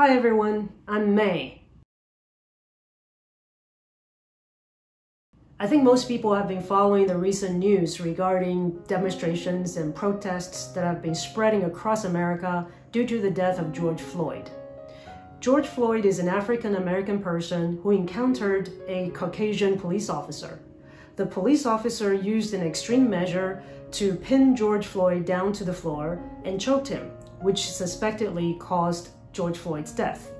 Hi everyone, I'm May. I think most people have been following the recent news regarding demonstrations and protests that have been spreading across America due to the death of George Floyd. George Floyd is an African-American person who encountered a Caucasian police officer. The police officer used an extreme measure to pin George Floyd down to the floor and choked him, which suspectedly caused George Floyd's death.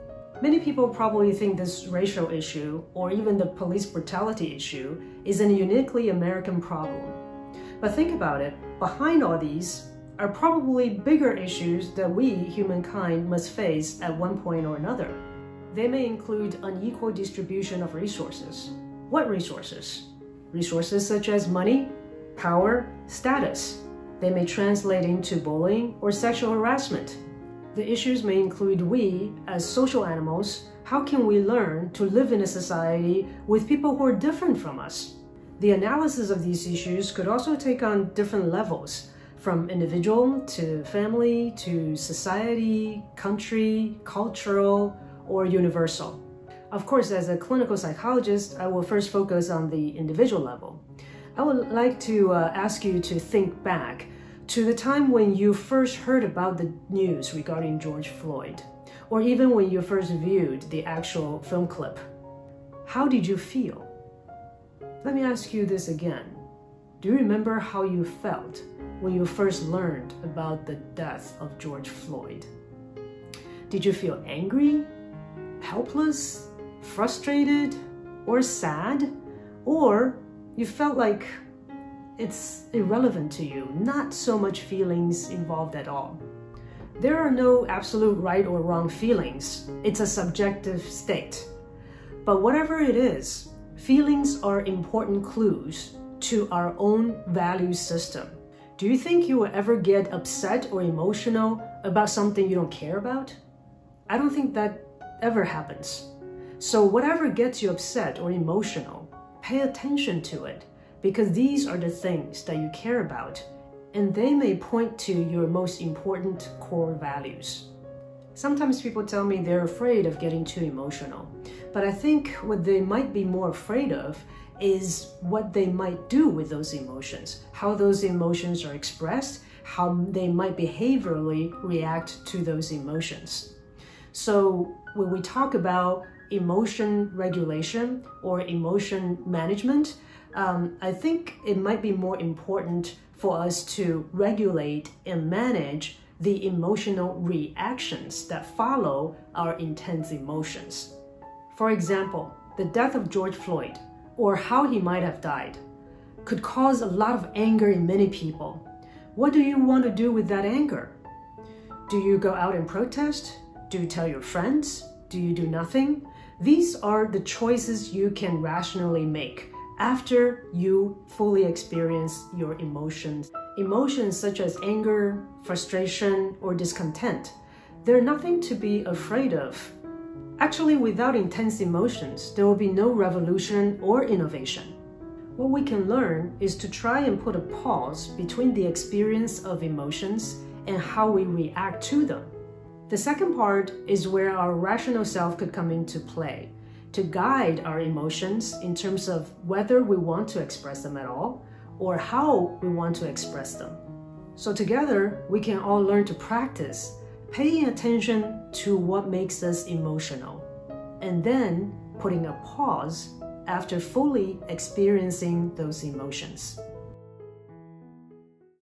Many people probably think this racial issue, or even the police brutality issue, is a uniquely American problem. But think about it, behind all these are probably bigger issues that we, humankind, must face at one point or another. They may include unequal distribution of resources. What resources? Resources such as money, power, status. They may translate into bullying or sexual harassment. The issues may include we, as social animals, how can we learn to live in a society with people who are different from us? The analysis of these issues could also take on different levels, from individual to family to society, country, cultural, or universal. Of course, as a clinical psychologist, I will first focus on the individual level. I would like to ask you to think back to the time when you first heard about the news regarding George Floyd, or even when you first viewed the actual film clip. How did you feel? Let me ask you this again. Do you remember how you felt when you first learned about the death of George Floyd? Did you feel angry, helpless, frustrated, or sad? Or you felt like it's irrelevant to you, not so much feelings involved at all? There are no absolute right or wrong feelings. It's a subjective state. But whatever it is, feelings are important clues to our own value system. Do you think you will ever get upset or emotional about something you don't care about? I don't think that ever happens. So whatever gets you upset or emotional, pay attention to it, because these are the things that you care about, and they may point to your most important core values. Sometimes people tell me they're afraid of getting too emotional, but I think what they might be more afraid of is what they might do with those emotions, how those emotions are expressed, how they might behaviorally react to those emotions. So when we talk about emotion regulation or emotion management, I think it might be more important for us to regulate and manage the emotional reactions that follow our intense emotions. For example, the death of George Floyd, or how he might have died, could cause a lot of anger in many people. What do you want to do with that anger? Do you go out and protest? Do you tell your friends? Do you do nothing? These are the choices you can rationally make after you fully experience your emotions. Emotions such as anger, frustration, or discontent, they're nothing to be afraid of. Actually, without intense emotions, there will be no revolution or innovation. What we can learn is to try and put a pause between the experience of emotions and how we react to them. The second part is where our rational self could come into play, to guide our emotions in terms of whether we want to express them at all or how we want to express them. So together, we can all learn to practice paying attention to what makes us emotional, and then putting a pause after fully experiencing those emotions.